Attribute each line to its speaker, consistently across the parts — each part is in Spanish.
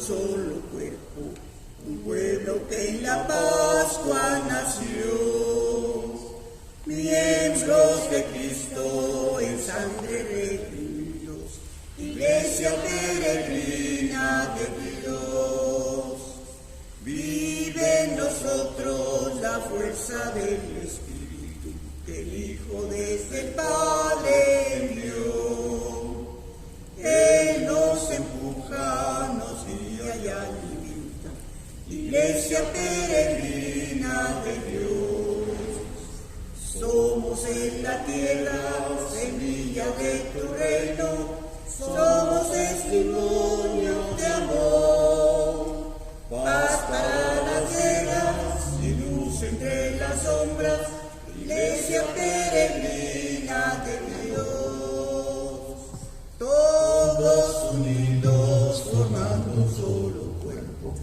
Speaker 1: solo cuerpo, un pueblo que en la Pascua nació, miembros de Cristo en sangre redimidos, iglesia peregrina de Dios. Vive en nosotros la fuerza del Espíritu, que el Hijo desde el Padre envió. Él nos empuja, nos guía y alimenta, iglesia peregrina de Dios. Somos en la tierra, semilla de tu reino, somos testimonio de amor. Paz para las guerras y luz entre las sombras, iglesia peregrina de Dios. Todos unidos formando un solo cuerpo,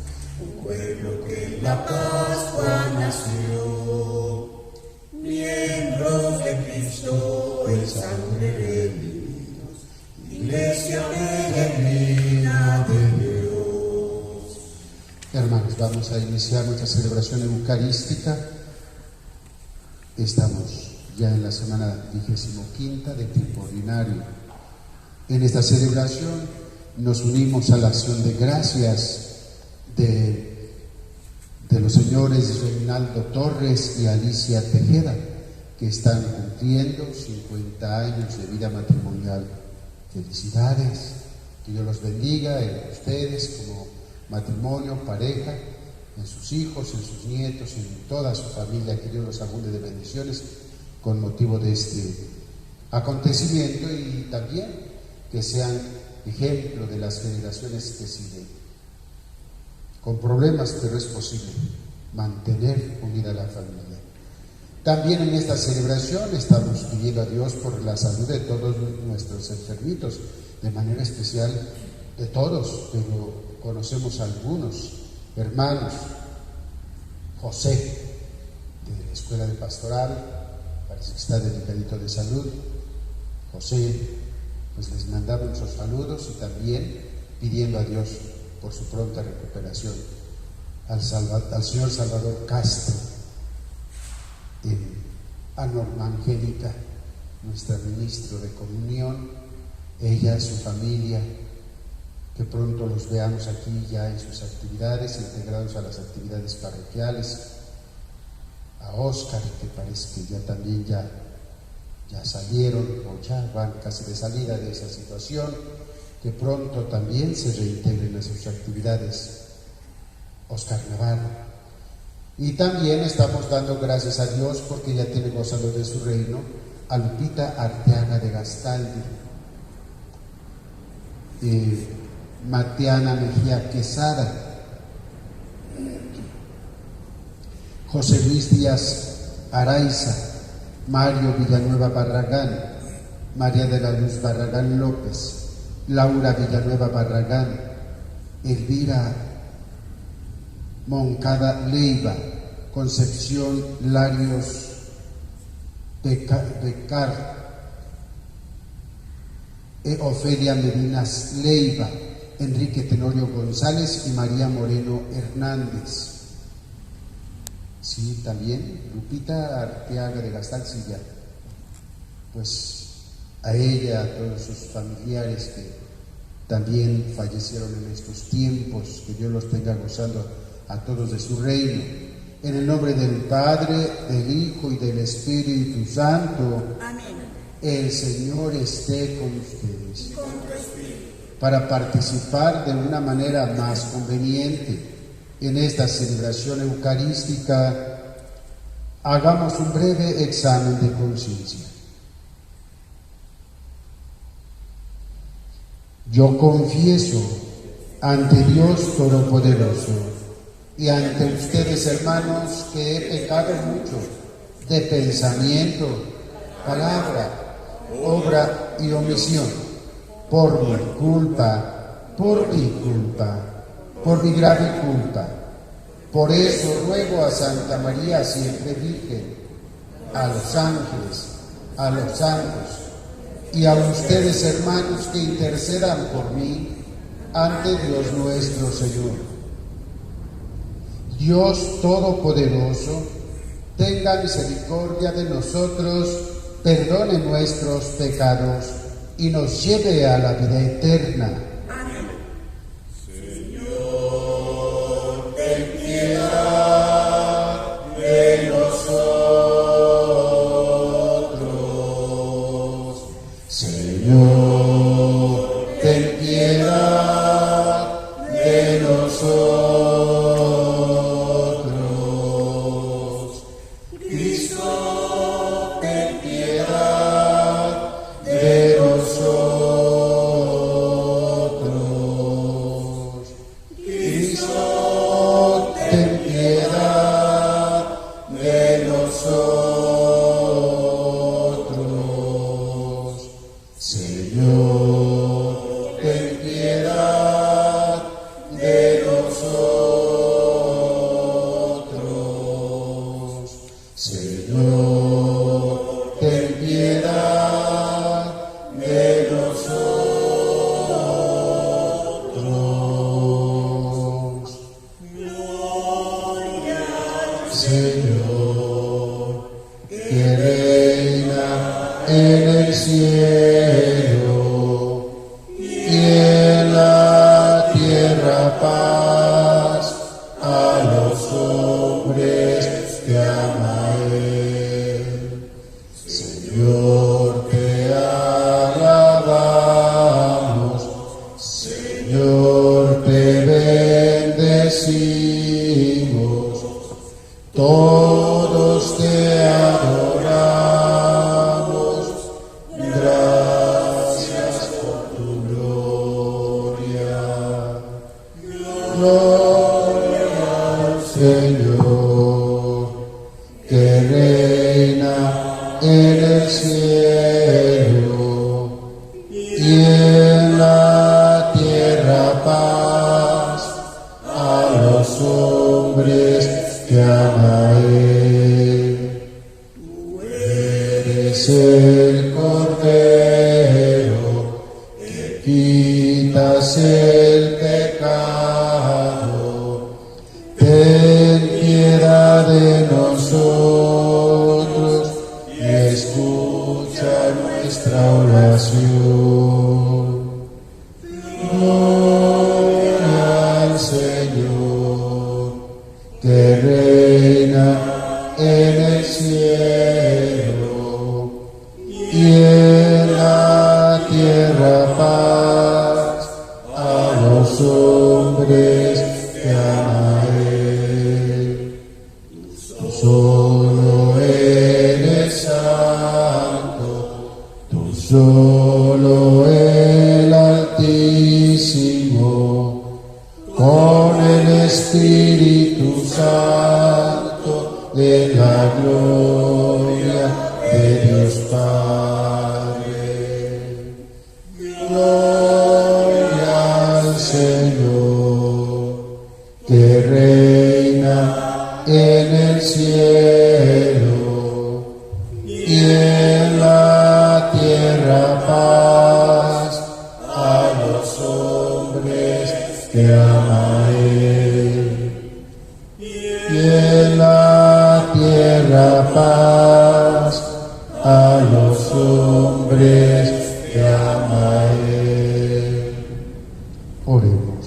Speaker 1: un pueblo que en la Pascua nació. Miembros de Cristo en sangre redimidos, iglesia peregrina de Dios.
Speaker 2: Hermanos, vamos a iniciar nuestra celebración eucarística. Estamos ya en la semana 25ª de tiempo ordinario. En esta celebración nos unimos a la acción de gracias de los señores Reinaldo Torres y Alicia Tejeda, que están cumpliendo 50 años de vida matrimonial. Felicidades, que Dios los bendiga en ustedes como matrimonio, pareja, en sus hijos, en sus nietos, en toda su familia, que Dios los abunde de bendiciones con motivo de este acontecimiento, y también que sean ejemplo de las generaciones que siguen. Con problemas, pero es posible mantener unida a la familia. También en esta celebración estamos pidiendo a Dios por la salud de todos nuestros enfermitos, de manera especial de todos, pero conocemos a algunos hermanos. José, de la Escuela de Pastoral, parece que está delicadito de salud. José, pues les mandamos nuestros saludos, y también pidiendo a Dios por su pronta recuperación. Al señor Salvador Castro, a Norma Angélica, nuestra ministro de comunión, ella, su familia, que pronto los veamos aquí ya en sus actividades, integrados a las actividades parroquiales. A Óscar, que parece que ya también ya salieron, o ya van casi de salida de esa situación, que pronto también se reintegren a sus actividades. Óscar Navarro. Y también estamos dando gracias a Dios porque ya tiene gozando de su reino a Lupita Arteaga de Gastaldi, Matiana Mejía Quesada, José Luis Díaz Araiza, Mario Villanueva Barragán, María de la Luz Barragán López, Laura Villanueva Barragán, Elvira Moncada Leiva, Concepción Larios Becar, Ofelia Medinas Leiva, Enrique Tenorio González y María Moreno Hernández. Sí, también Lupita Arteaga de Gastaldi, pues a ella, a todos sus familiares que también fallecieron en estos tiempos, que Dios los tenga gozando a todos de su reino. En el nombre del Padre, del Hijo y del Espíritu Santo.
Speaker 1: Amén.
Speaker 2: El Señor esté con ustedes. Para participar de una manera más conveniente en esta celebración eucarística, hagamos un breve examen de conciencia. Yo confieso ante Dios Todopoderoso y ante ustedes, hermanos, que he pecado mucho de pensamiento, palabra, obra y omisión, por mi culpa, por mi grave culpa. Por eso ruego a Santa María, siempre Virgen, a los ángeles, a los santos y a ustedes, hermanos, que intercedan por mí ante Dios nuestro Señor. Dios Todopoderoso, tenga misericordia de nosotros, perdone nuestros pecados y nos lleve a la vida eterna.
Speaker 1: Amén. Señor, ten piedad de nosotros.
Speaker 2: Señor, ten piedad de nosotros.
Speaker 1: Cristo, ten piedad de nosotros. Cristo, ten piedad de nosotros.
Speaker 2: Señor,
Speaker 1: Ten piedad de nosotros.
Speaker 2: Señor,
Speaker 1: Ten piedad de nosotros. Gloria al
Speaker 2: Señor, que reina en el cielo y en la tierra paz a los hombres que ama Él. Señor, te alabamos, Señor, te bendecimos, todos te adoramos, gracias por tu gloria. Gloria al Señor, que reina en el cielo y en la tierra paz a los hombres que ama Él. Tú eres el Cordero que quitas el pecado. Ten piedad de nosotros y escucha nuestra oración. Gloria al Señor, que reina en el cielo y en la tierra paz a los hombres que ama Él. Tú solo eres santo, tú solo el Altísimo, con el Espíritu Santo de la gloria de Dios Padre. Gloria al Señor, que reina en el cielo y en la tierra paz a los hombres que ama Él. Y en la tierra paz a los hombres que ama Él. Oremos.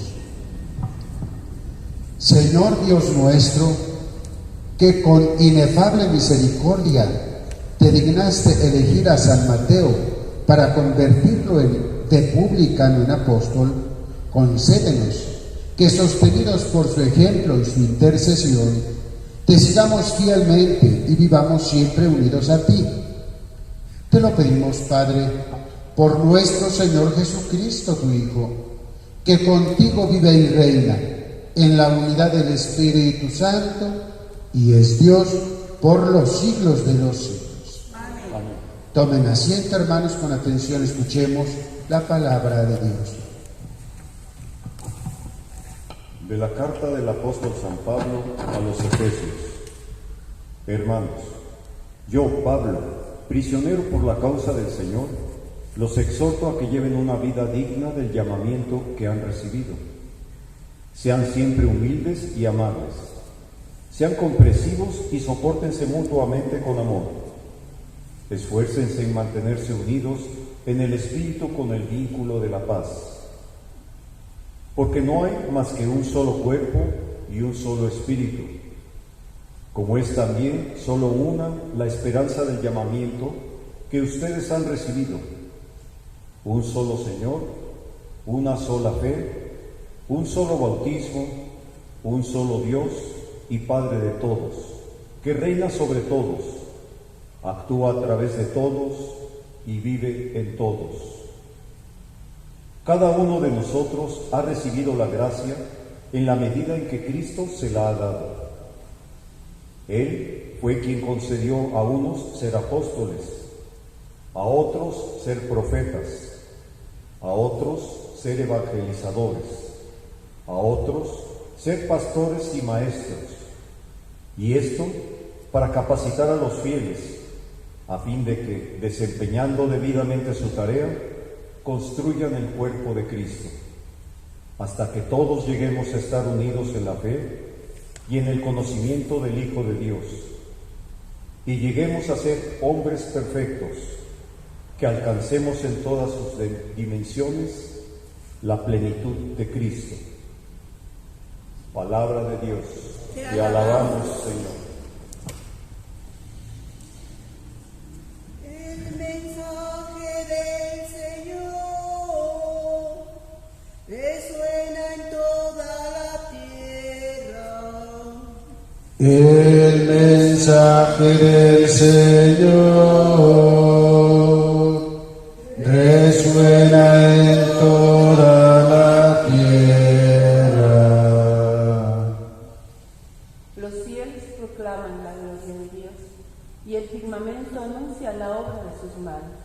Speaker 2: Señor Dios nuestro, que con inefable misericordia te dignaste elegir a San Mateo para convertirlo de publicano en apóstol, concédenos que, sostenidos por su ejemplo y su intercesión, te sigamos fielmente y vivamos siempre unidos a ti. Te lo pedimos, Padre, por nuestro Señor Jesucristo, tu Hijo, que contigo vive y reina en la unidad del Espíritu Santo y es Dios por los siglos de los siglos. Amén. Tomen asiento, hermanos, con atención, escuchemos la palabra de Dios.
Speaker 3: De la carta del apóstol San Pablo a los Efesios. Hermanos, yo, Pablo, prisionero por la causa del Señor, Los exhorto a que lleven una vida digna del llamamiento que han recibido. Sean siempre humildes y amables. Sean comprensivos y sopórtense mutuamente con amor. Esfuércense en mantenerse unidos en el espíritu con el vínculo de la paz. Porque no hay más que un solo cuerpo y un solo espíritu, como es también solo una la esperanza del llamamiento que ustedes han recibido. Un solo Señor, una sola fe, un solo bautismo, un solo Dios y Padre de todos, que reina sobre todos, actúa a través de todos y vive en todos. Cada uno de nosotros ha recibido la gracia en la medida en que Cristo se la ha dado. Él fue quien concedió a unos ser apóstoles, a otros ser profetas, a otros ser evangelizadores, a otros ser pastores y maestros, y esto para capacitar a los fieles, a fin de que, desempeñando debidamente su tarea, construyan el cuerpo de Cristo, hasta que todos lleguemos a estar unidos en la fe y en el conocimiento del Hijo de Dios, y lleguemos a ser hombres perfectos, que alcancemos en todas sus dimensiones la plenitud de Cristo. Palabra de Dios, te alabamos, Señor.
Speaker 4: El mensaje del Señor resuena en toda la tierra.
Speaker 2: El mensaje del Señor resuena en toda la tierra.
Speaker 5: Los cielos proclaman la gloria de Dios y el firmamento anuncia la obra de sus manos.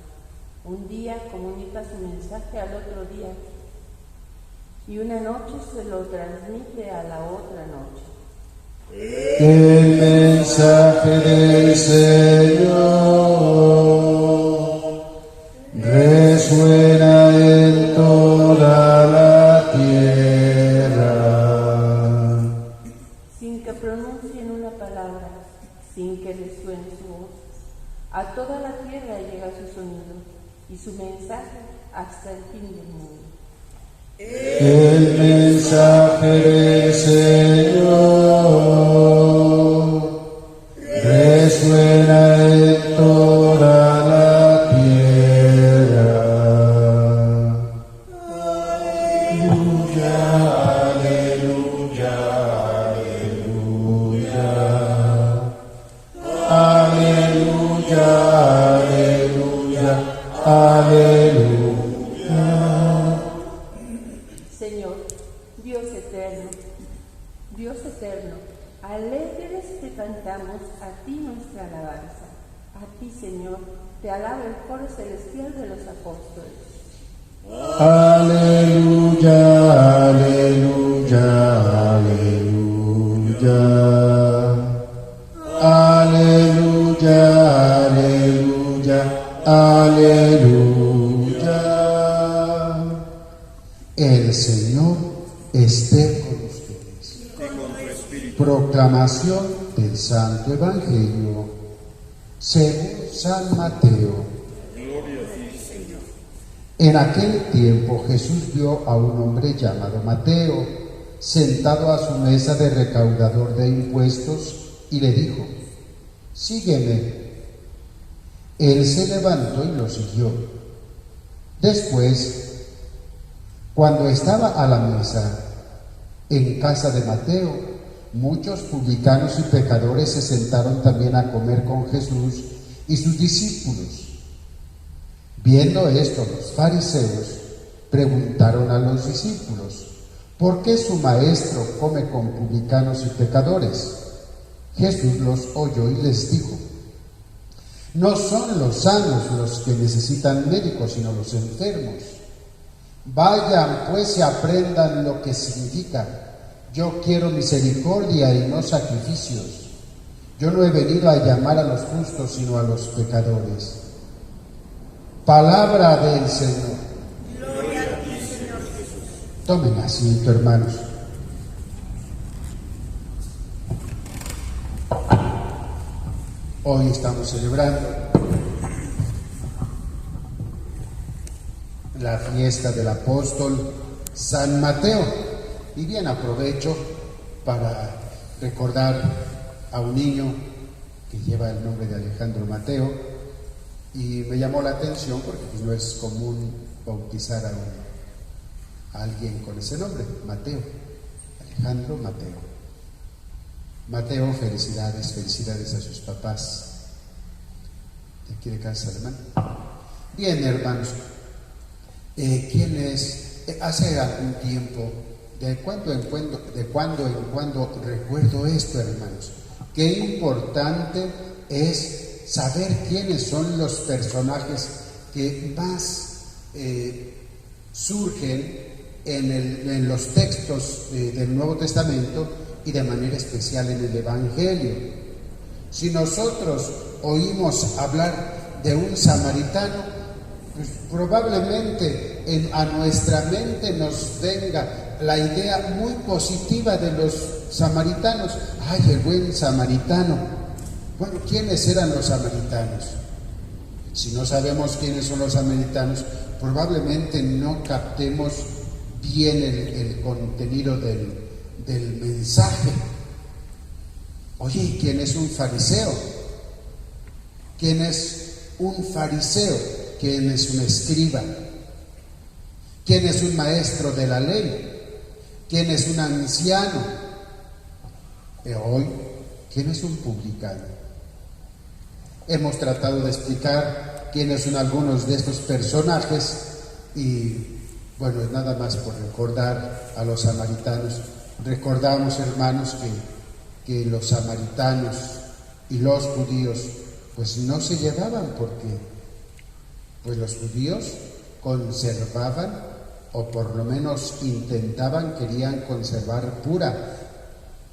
Speaker 5: Un día comunica su mensaje al otro día y una noche se lo transmite a la otra noche.
Speaker 2: El mensaje del Señor resuena en toda la tierra.
Speaker 5: Sin que pronuncien una palabra, sin que resuene su voz, a toda la tierra llega su sonido y su mensaje hasta el fin del mundo.
Speaker 2: El mensaje del Señor resuena en toda la tierra. Aleluya, aleluya, aleluya. Aleluya, aleluya, aleluya.
Speaker 5: Señor, Dios eterno, alegres te cantamos a ti nuestra alabanza. A ti, Señor, te alaba el coro celestial de los apóstoles.
Speaker 2: Aleluya, aleluya, aleluya. Aleluya, aleluya, aleluya. El Señor esté con ustedes. Proclamación del Santo Evangelio según San Mateo. En aquel tiempo Jesús vio a un hombre llamado Mateo sentado a su mesa de recaudador de impuestos y le dijo: sígueme. Él se levantó y lo siguió. Después, cuando estaba a la mesa en casa de Mateo, muchos publicanos y pecadores se sentaron también a comer con Jesús y sus discípulos. Viendo esto, los fariseos preguntaron a los discípulos: ¿por qué su maestro come con publicanos y pecadores? Jesús los oyó y les dijo: no son los sanos los que necesitan médicos, sino los enfermos. Vayan pues y aprendan lo que significa: yo quiero misericordia y no sacrificios. Yo no he venido a llamar a los justos, sino a los pecadores. Palabra del Señor.
Speaker 4: Gloria a ti, Señor Jesús.
Speaker 2: Tomen asiento, hermanos. Hoy estamos celebrando la fiesta del apóstol San Mateo. Y bien, aprovecho para recordar a un niño que lleva el nombre de Alejandro Mateo, y me llamó la atención porque pues, no es común bautizar a alguien con ese nombre, Mateo, Alejandro Mateo. Mateo, felicidades a sus papás. ¿De aquí de casa alemán? Bien, hermanos, ¿quién es? Hace algún tiempo, de cuando en cuando recuerdo esto, hermanos. Qué importante es saber quiénes son los personajes que más surgen en los textos del Nuevo Testamento y de manera especial en el Evangelio. Si nosotros oímos hablar de un samaritano, pues probablemente a nuestra mente nos venga la idea muy positiva de los samaritanos. ¡Ay, el buen samaritano! Bueno, ¿quiénes eran los samaritanos? Si no sabemos quiénes son los samaritanos, probablemente no captemos bien el contenido del mensaje. Oye, ¿quién es un fariseo? ¿Quién es un fariseo? ¿Quién es un escriba? ¿Quién es un maestro de la ley? ¿Quién es un anciano? Hoy, ¿quién es un publicano? Hemos tratado de explicar quiénes son algunos de estos personajes y, bueno, nada más por recordar a los samaritanos. Recordamos, hermanos, que los samaritanos y los judíos pues no se llevaban, porque pues los judíos conservaban, o por lo menos querían conservar pura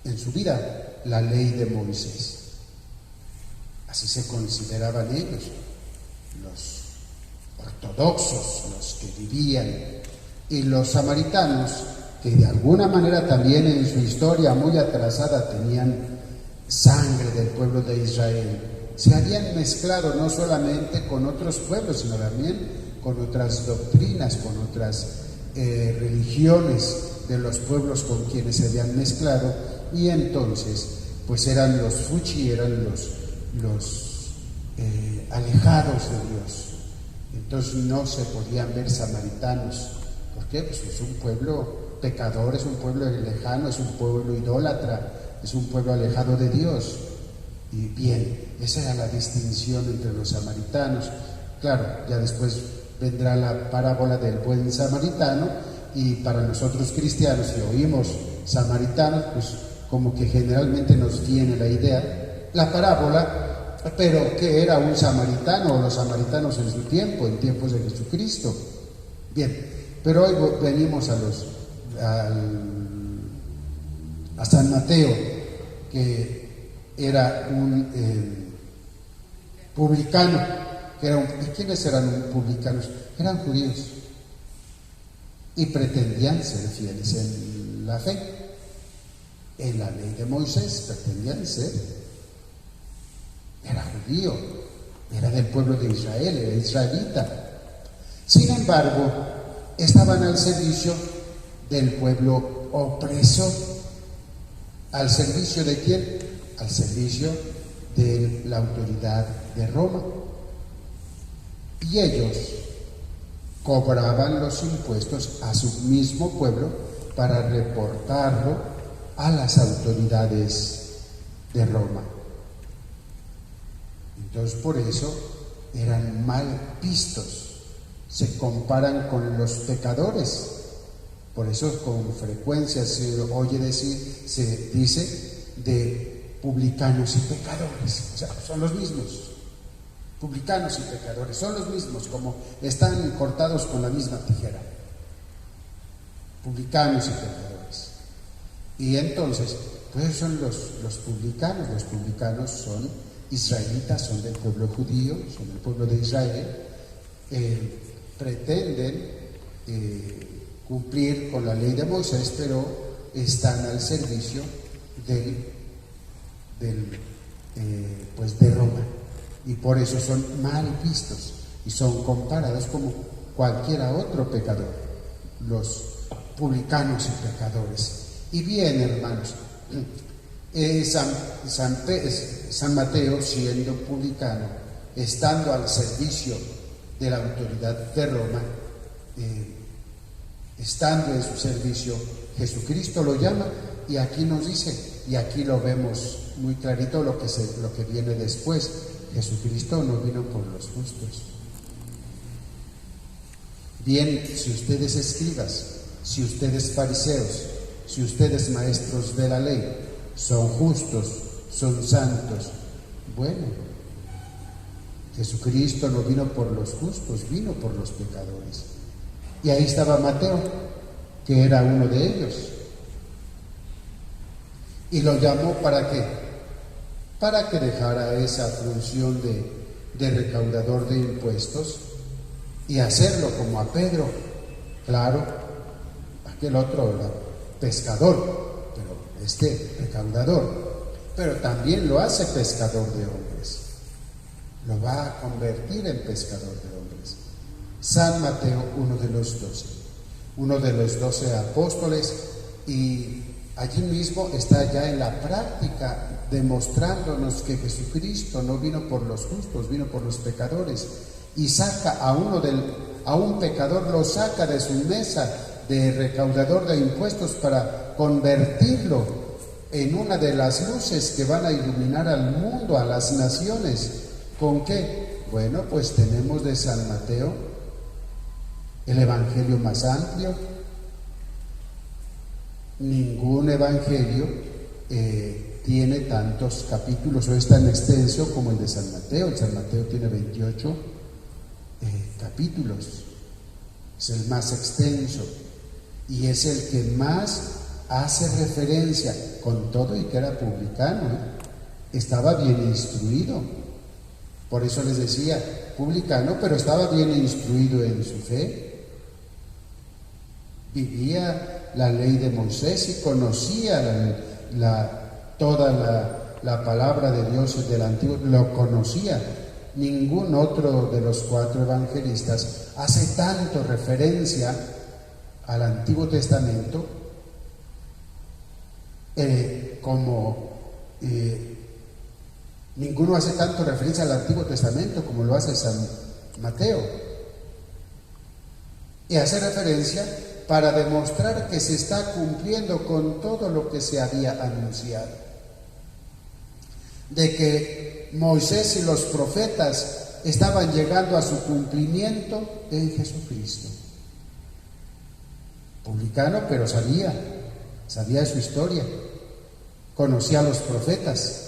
Speaker 2: en su vida la ley de Moisés. Así se consideraban ellos, los ortodoxos, los que vivían. Y los samaritanos, que de alguna manera también en su historia muy atrasada tenían sangre del pueblo de Israel, se habían mezclado no solamente con otros pueblos, sino también con otras doctrinas, con otras religiones de los pueblos con quienes se habían mezclado, y entonces pues eran los fuchi, eran los alejados de Dios. Entonces no se podían ver samaritanos. ¿Por qué? Pues es un pueblo pecador, es un pueblo lejano, es un pueblo idólatra, es un pueblo alejado de Dios. Y bien, esa era la distinción entre los samaritanos. Claro, ya después vendrá la parábola del buen samaritano, y para nosotros cristianos, si oímos samaritanos, pues como que generalmente nos viene la idea, la parábola, pero ¿qué era un samaritano o los samaritanos en su tiempo, en tiempos de Jesucristo? Bien, pero hoy venimos a San Mateo, que era un publicano. ¿Quiénes eran publicanos? Eran judíos y pretendían ser fieles en la fe, en la ley de Moisés, pretendían ser. Era judío, era del pueblo de Israel, era israelita. Sin embargo, estaban al servicio del pueblo opresor. ¿Al servicio de quién? Al servicio de la autoridad de Roma. Y ellos cobraban los impuestos a su mismo pueblo para reportarlo a las autoridades de Roma. Entonces, por eso eran mal vistos. Se comparan con los pecadores. Por eso con frecuencia se oye decir, se dice de publicanos y pecadores. O sea, son los mismos. Publicanos y pecadores son los mismos, como están cortados con la misma tijera. Publicanos y pecadores. Y entonces, pues son los publicanos. Los publicanos son israelitas, son del pueblo judío, son del pueblo de Israel, pretenden cumplir con la ley de Moisés, pero están al servicio de Roma, y por eso son mal vistos y son comparados como cualquiera otro pecador, los publicanos y pecadores. Y bien, hermanos, San Mateo, siendo publicano, estando al servicio de la autoridad de Roma, estando en su servicio, Jesucristo lo llama, y aquí nos dice, y aquí lo vemos muy clarito lo que viene después: Jesucristo no vino por los justos. Bien, si ustedes escribas, si ustedes fariseos, si ustedes maestros de la ley son justos, son santos, bueno, Jesucristo no vino por los justos, vino por los pecadores. Y ahí estaba Mateo, que era uno de ellos, y lo llamó ¿para qué? Para que dejara esa función de recaudador de impuestos y hacerlo como a Pedro. Claro, aquel otro era pescador, pero recaudador, pero también lo hace pescador de hombres, lo va a convertir en pescador de hombres. San Mateo, uno de los 12 apóstoles, y allí mismo está ya en la práctica demostrándonos que Jesucristo no vino por los justos, vino por los pecadores, y saca a un pecador, lo saca de su mesa de recaudador de impuestos para convertirlo en una de las luces que van a iluminar al mundo, a las naciones. ¿Con qué? Bueno, pues tenemos de San Mateo el evangelio más amplio. Ningún evangelio tiene tantos capítulos o es tan extenso como el de San Mateo. El San Mateo tiene 28 capítulos, es el más extenso y es el que más hace referencia, con todo y que era publicano, estaba bien instruido. Por eso les decía, publicano, pero estaba bien instruido en su fe. Vivía la ley de Moisés y conocía toda la palabra de Dios del Antiguo, lo conocía. Ningún otro de los 4 evangelistas hace tanto referencia al Antiguo Testamento ninguno hace tanto referencia al Antiguo Testamento como lo hace San Mateo. Y hace referencia para demostrar que se está cumpliendo con todo lo que se había anunciado, de que Moisés y los profetas estaban llegando a su cumplimiento en Jesucristo. Publicano, pero sabía su historia, conocía a los profetas,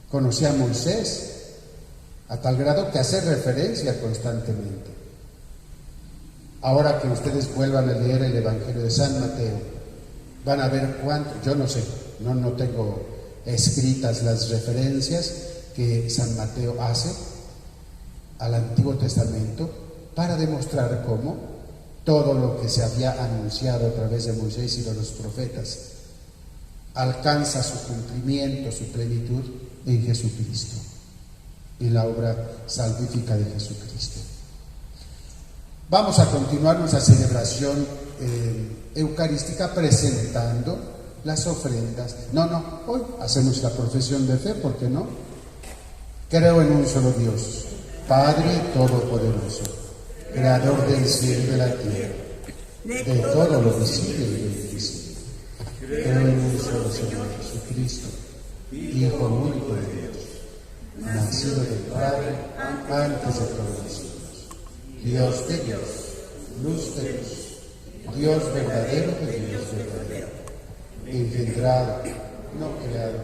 Speaker 2: conocía a Moisés, a tal grado que hace referencia constantemente. Ahora que ustedes vuelvan a leer el Evangelio de San Mateo, van a ver cuánto, yo no sé, no tengo escritas las referencias que San Mateo hace al Antiguo Testamento para demostrar cómo todo lo que se había anunciado a través de Moisés y de los profetas alcanza su cumplimiento, su plenitud en Jesucristo, en la obra salvífica de Jesucristo. Vamos a continuar nuestra celebración eucarística presentando las ofrendas. Hoy hacemos la profesión de fe, ¿por qué no? Creo en un solo Dios, Padre Todopoderoso, Creador del cielo y de la tierra, de todo lo visible y lo invisible. Creo en un solo Señor Jesucristo, Hijo único de Dios, nacido del Padre antes de todos los siglos, Dios de Dios, luz de luz, Dios verdadero de Dios verdadero, engendrado, no creado,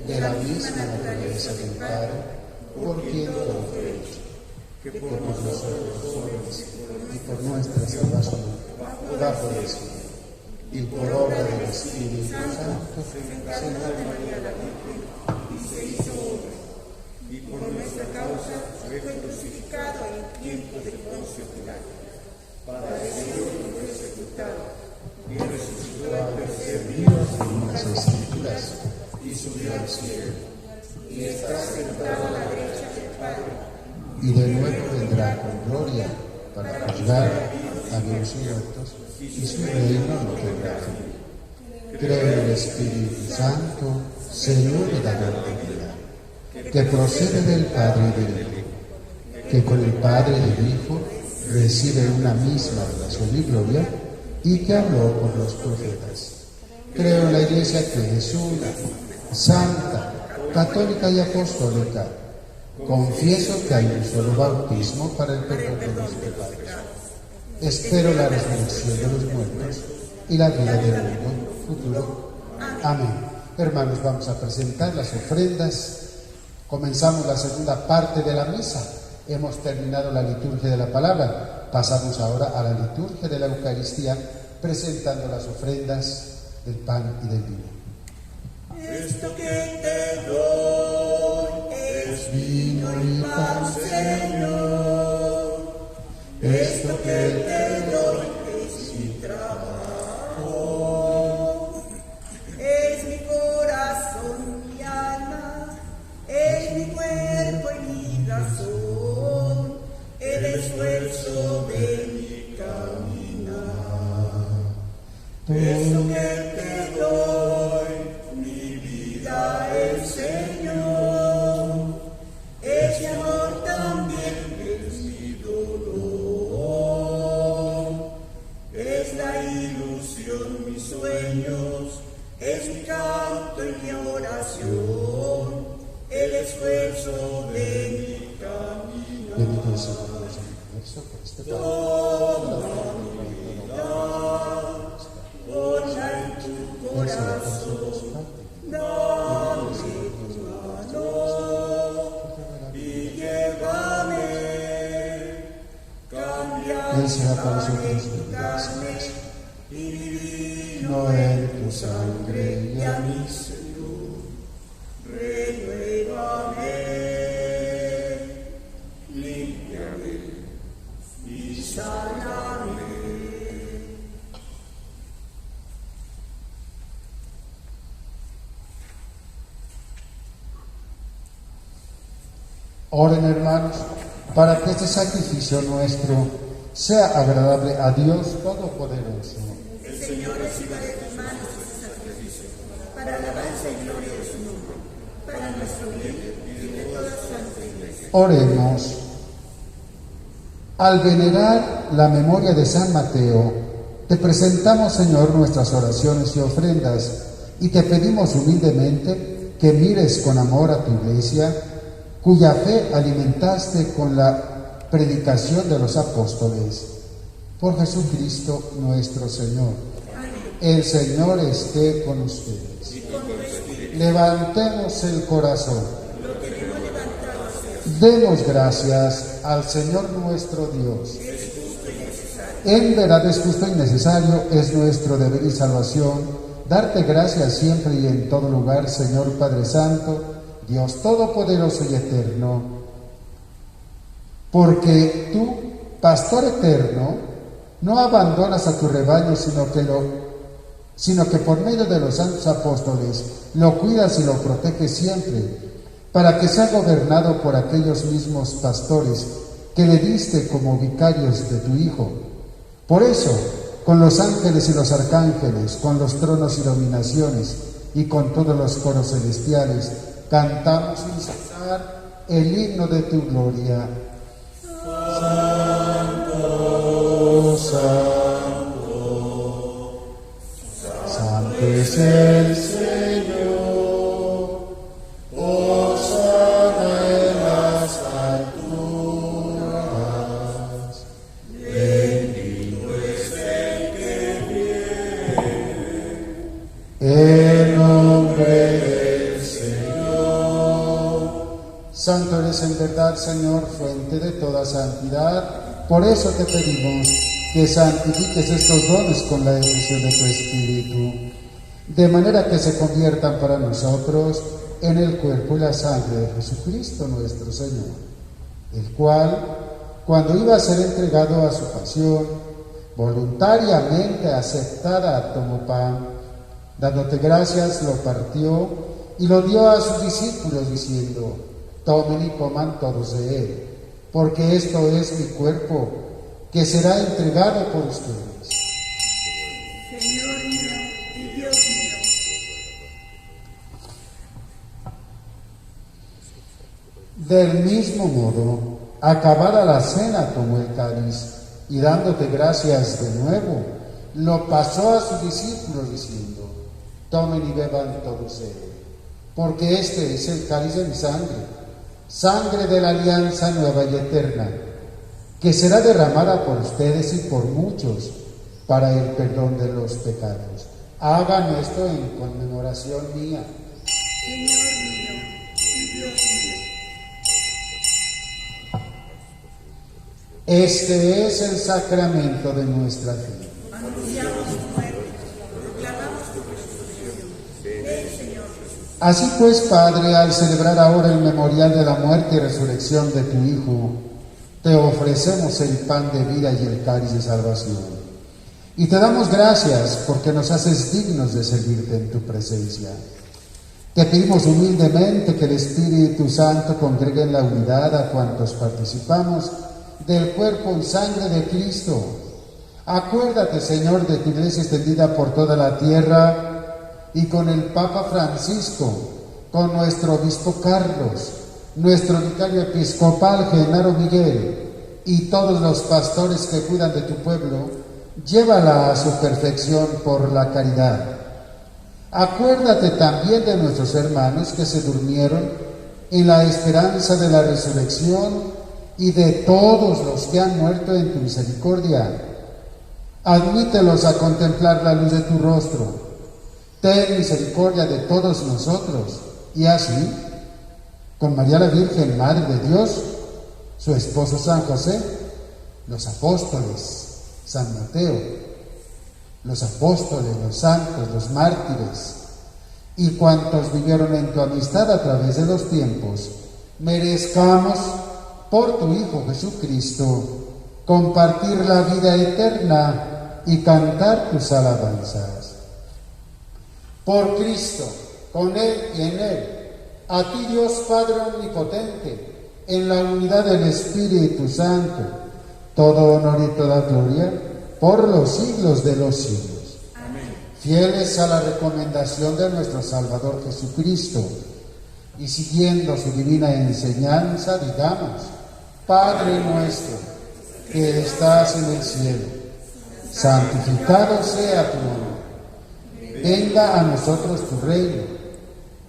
Speaker 2: de la misma naturaleza del Padre, por quien todo fue hecho, que por nosotros los hombres y por nuestra salvación bajo el cielo, y por obra del Espíritu Santo, se encarnó María la Virgen y se hizo hombre,
Speaker 4: y por nuestra causa fue crucificado en tiempo de Poncio Pilato. Padeció y fue sepultado, y resucitó al tercer día según las Escrituras, y subió al cielo, y está sentado a la derecha del Padre.
Speaker 2: Y de nuevo vendrá con gloria para juzgar a vivos y muertos, y su reino no tendrá fin. Creo en el Espíritu Santo, Señor y dador de vida, que procede del Padre y del Hijo, que con el Padre y el Hijo recibe una misma oración y gloria, y que habló por los profetas. Creo en la Iglesia que es una, santa, católica y apostólica. Confieso que hay un solo bautismo para el perdón de los pecados. Espero la resurrección de los muertos y la vida del mundo futuro. Amén. Hermanos, vamos a presentar las ofrendas. Comenzamos la segunda parte de la misa. Hemos terminado la liturgia de la palabra. Pasamos ahora a la liturgia de la Eucaristía, presentando las ofrendas del pan y del vino.
Speaker 4: Esto que te doy es vino y pan, Señor. Esto que te doy es mi trabajo. Es mi corazón, mi alma, es mi cuerpo y mi razón, el esfuerzo de mi caminar. Esto que te doy, mi vida es Señor, es mi amor también, es mi dolor, es la ilusión, mis sueños, es mi canto y mi oración, el esfuerzo de mi caminar.
Speaker 2: Bendito es el Dios del universo por este pan.
Speaker 4: Toda mi vida, ponla en tu corazón, dame tu mano y llévame,
Speaker 2: Él será para nosotros
Speaker 4: mi
Speaker 2: bendita
Speaker 4: carne y mi vino
Speaker 2: no
Speaker 4: en
Speaker 2: en
Speaker 4: tu sangre, y a mi Señor, renuévame, límpiame y sáname.
Speaker 2: Oren, hermanos, para que este sacrificio nuestro sea agradable a Dios Todopoderoso.
Speaker 4: El Señor reciba de tus manos este sacrificio, para alabanza y gloria de su nombre, para nuestro bien y de toda santa iglesia.
Speaker 2: Oremos. Al venerar la memoria de San Mateo, te presentamos, Señor, nuestras oraciones y ofrendas, y te pedimos humildemente que mires con amor a tu iglesia, cuya fe alimentaste con la predicación de los apóstoles. Por Jesucristo nuestro Señor. El Señor esté con ustedes. Levantemos el corazón. Demos gracias al Señor nuestro Dios. En verdad es justo y necesario, es nuestro deber y salvación, darte gracias siempre y en todo lugar, Señor Padre Santo, Dios Todopoderoso y Eterno, porque tú, Pastor eterno, no abandonas a tu rebaño, sino que por medio de los santos apóstoles lo cuidas y lo proteges siempre, para que sea gobernado por aquellos mismos pastores que le diste como vicarios de tu Hijo. Por eso, con los ángeles y los arcángeles, con los tronos y dominaciones, y con todos los coros celestiales, cantamos sin cesar el himno de tu gloria. Santo, santo, santo es el Señor, hosana en las alturas, bendito es el que viene, en nombre del Señor. Santo eres en verdad, Señor, fuente de toda santidad. Por eso te pedimos que santifiques estos dones con la efusión de tu Espíritu, de manera que se conviertan para nosotros en el cuerpo y la sangre de Jesucristo nuestro Señor, el cual, cuando iba a ser entregado a su pasión, voluntariamente aceptada, tomó pan, dándote gracias, lo partió y lo dio a sus discípulos, diciendo: tomen y coman todos de él, porque esto es mi cuerpo, que será entregado por ustedes.
Speaker 4: Señor mío y Dios mío.
Speaker 2: Del mismo modo, acabada la cena, tomó el cáliz y dándote gracias de nuevo, lo pasó a sus discípulos diciendo: tomen y beban todos de él, porque este es el cáliz de mi sangre, sangre de la alianza nueva y eterna, que será derramada por ustedes y por muchos para el perdón de los pecados. Hagan esto en conmemoración mía.
Speaker 4: Señor mío y Dios mío.
Speaker 2: Este es el sacramento de nuestra fe.
Speaker 4: Anunciamos tu muerte, proclamamos tu resurrección. Ven, Señor Jesús.
Speaker 2: Así pues, Padre, al celebrar ahora el memorial de la muerte y resurrección de tu Hijo, te ofrecemos el pan de vida y el cáliz de salvación. Y te damos gracias porque nos haces dignos de servirte en tu presencia. Te pedimos humildemente que el Espíritu Santo congregue en la unidad a cuantos participamos del cuerpo y sangre de Cristo. Acuérdate, Señor, de tu iglesia extendida por toda la tierra y con el Papa Francisco, con nuestro obispo Carlos, nuestro vicario episcopal Genaro Miguel y todos los pastores que cuidan de tu pueblo. Llévala a su perfección por la caridad. Acuérdate también de nuestros hermanos que se durmieron en la esperanza de la resurrección y de todos los que han muerto en tu misericordia. Admítelos a contemplar la luz de tu rostro. Ten misericordia de todos nosotros. Y así, con María la Virgen, Madre de Dios, su esposo San José, los apóstoles, San Mateo, los apóstoles, los santos, los mártires y cuantos vivieron en tu amistad a través de los tiempos, merezcamos por tu Hijo Jesucristo compartir la vida eterna y cantar tus alabanzas. Por Cristo, con Él y en Él, a ti Dios Padre Omnipotente, en la unidad del Espíritu Santo, todo honor y toda gloria por los siglos de los siglos.
Speaker 4: Amén.
Speaker 2: Fieles a la recomendación de nuestro Salvador Jesucristo y siguiendo su divina enseñanza, digamos: Padre nuestro, que estás en el cielo, santificado sea tu nombre. Venga a nosotros tu reino.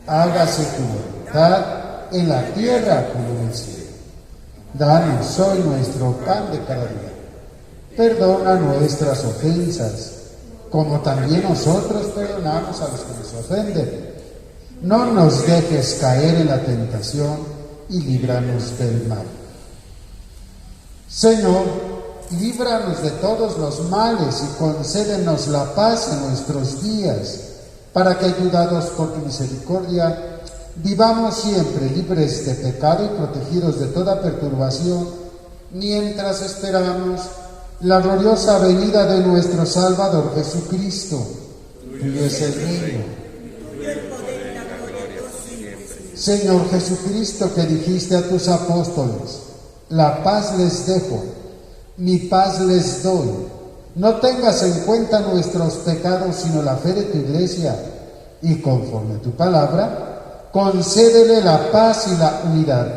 Speaker 2: Hágase tu voluntad en la tierra como en el cielo. Danos hoy nuestro pan de cada día. Perdona nuestras ofensas, como también nosotros perdonamos a los que nos ofenden. No nos dejes caer en la tentación y líbranos del mal. Señor, líbranos de todos los males y concédenos la paz en nuestros días, para que, ayudados por tu misericordia, vivamos siempre libres de pecado y protegidos de toda perturbación, mientras esperamos la gloriosa venida de nuestro Salvador Jesucristo. Tuyo es el reino,
Speaker 4: Tuyo el poder y la gloria por siempre.
Speaker 2: Señor Jesucristo, que dijiste a tus apóstoles: la paz les dejo, mi paz les doy. No tengas en cuenta nuestros pecados, sino la fe de tu iglesia, y conforme a tu palabra, concédele la paz y la unidad,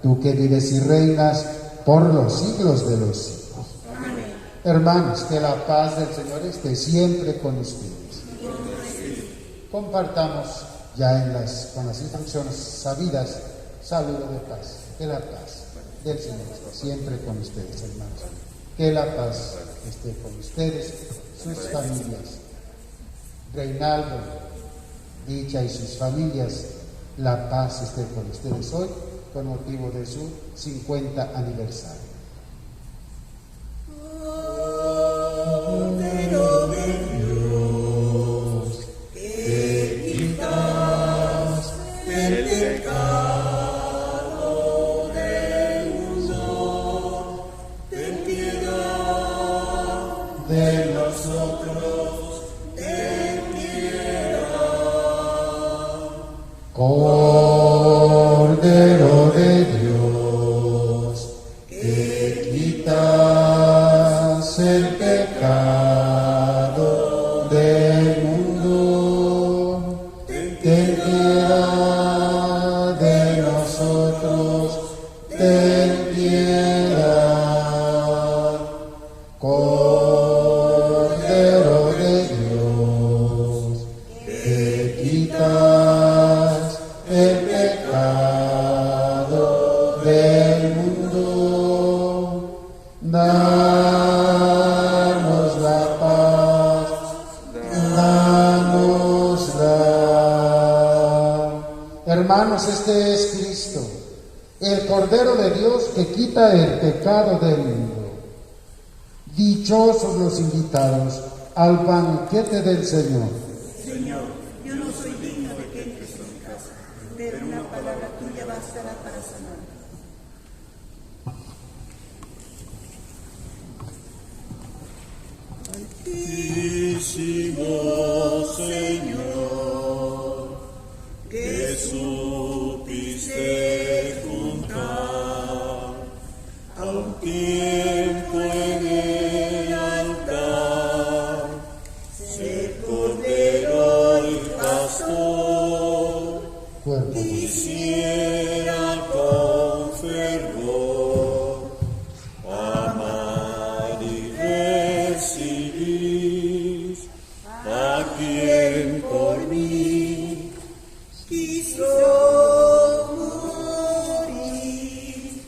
Speaker 2: tú que vives y reinas por los siglos de los siglos.
Speaker 4: Amén.
Speaker 2: Hermanos, que la paz del Señor esté siempre con ustedes. Compartamos ya con las instrucciones sabidas, saludo de paz. Que la paz del Señor esté siempre con ustedes, hermanos. Que la paz esté con ustedes, sus familias. Reinaldo, Dicha y sus familias, la paz esté con ustedes hoy con motivo de su 50 aniversario.
Speaker 4: Cordero de Dios, que quitas el
Speaker 1: pecado del mundo, ten piedad de nosotros, ten piedad.
Speaker 2: Cordero de Dios, que quitas el pecado del mundo, ten piedad de nosotros, ten piedad. Cordero de Dios, que quitas el pecado del mundo, danos la paz, danosla. Hermanos, este es Cristo, el Cordero de Dios que quita el pecado del mundo. Dichosos los invitados al banquete del Señor.
Speaker 4: Señor, yo no soy digno de que entres en mi casa, pero una palabra tuya bastará para sanar.
Speaker 1: Altísimo Señor, que supiste juntar a un tiempo en el altar, ser cordero y pastor,
Speaker 2: Cuerpo.
Speaker 1: quisiera con fervor amar y recibir a quien por mí quiso morir.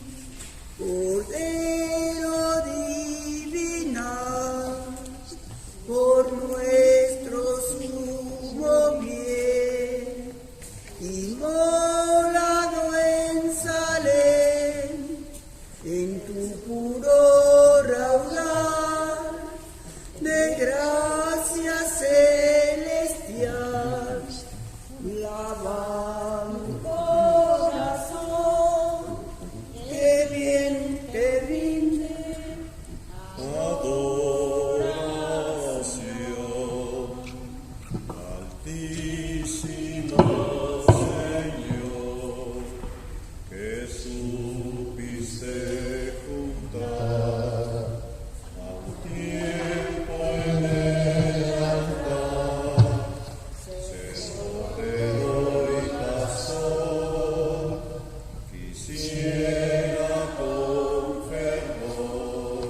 Speaker 1: Cordero divino, por nuestro sumo bien, inmolado en Salem, en tu puro raudal de gracia celestial, lava mi corazón, que bien te rinde adoración. Altísimo Señor, que supiste juntar a un tiempo en el altar, ser cordero y pastor, quisiera con fervor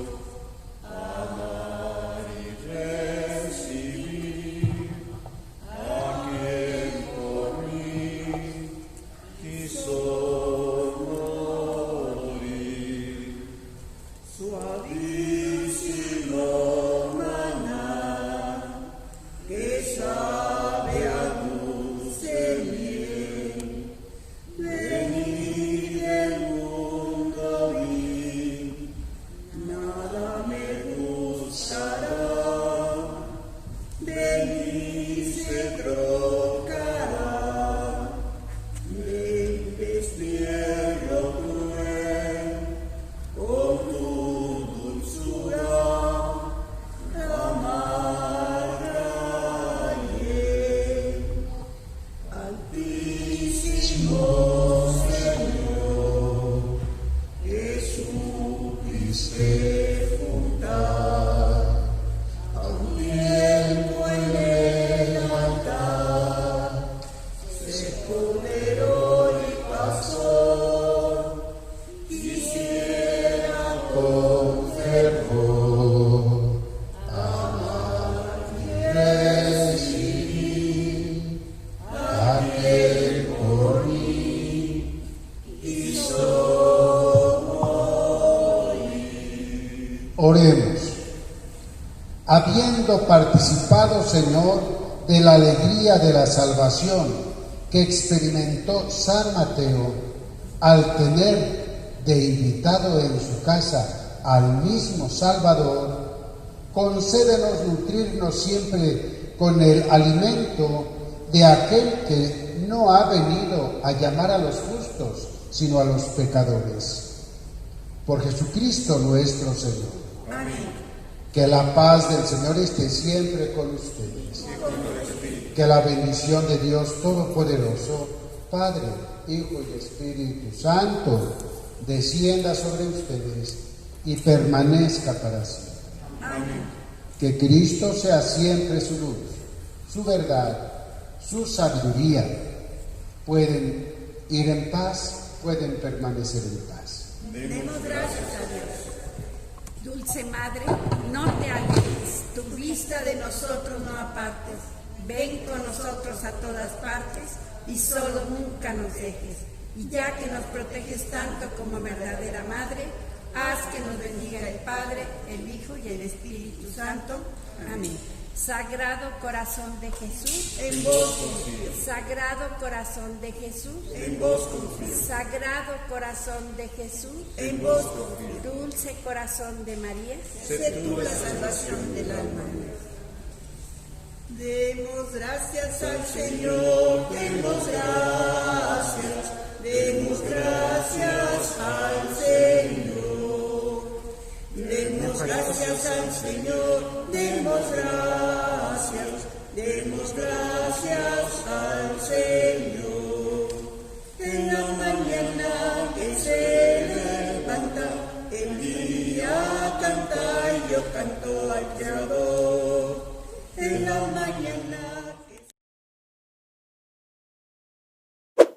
Speaker 1: amar y recibir a quien por mí quiso morir. Suavísimo maná, que sabe a dulce miel, venid del mundo vi, nada me gustará, de mí se trocará, del destierro cruel, con tu dulzura amará y altísimo Señor, que supiste juntar a un tiempo en el altar, ser cordero y pastor, quisiera
Speaker 2: Con fervor amar y recibir a quien por mí
Speaker 1: quiso morir.
Speaker 2: Oremos. Habiendo participado, Señor, de la alegría de la salvación que experimentó San Mateo al tener de invitado en su casa al mismo Salvador, concédenos nutrirnos siempre con el alimento de aquel que no ha venido a llamar a los justos, sino a los pecadores. Por Jesucristo nuestro Señor.
Speaker 4: Amén.
Speaker 2: Que la paz del Señor esté siempre con ustedes. Que la bendición de Dios Todopoderoso, Padre, Hijo y Espíritu Santo, descienda sobre ustedes y permanezca para siempre.
Speaker 4: Amén.
Speaker 2: Que Cristo sea siempre su luz, su verdad, su sabiduría. Pueden ir en paz, pueden permanecer en paz.
Speaker 4: Demos gracias a Dios.
Speaker 6: Dulce Madre, no te alejes, tu vista de nosotros no apartes. Ven con nosotros a todas partes y solo nunca nos dejes. Y ya que nos proteges tanto como verdadera Madre, haz que nos bendiga el Padre, el Hijo y el Espíritu Santo. Amén. Sagrado corazón de Jesús,
Speaker 4: En vos confío.
Speaker 6: Sagrado corazón de Jesús,
Speaker 4: En vos confío.
Speaker 6: Sagrado corazón de Jesús,
Speaker 4: En vos confío.
Speaker 6: dulce corazón de María.
Speaker 4: Sé tú la salvación del alma. Demos gracias al Señor, demos gracias, demos gracias al Señor. Demos gracias al Señor, demos gracias al Señor. En la mañana que se levanta, el día canta y yo canto al Creador. En la mañana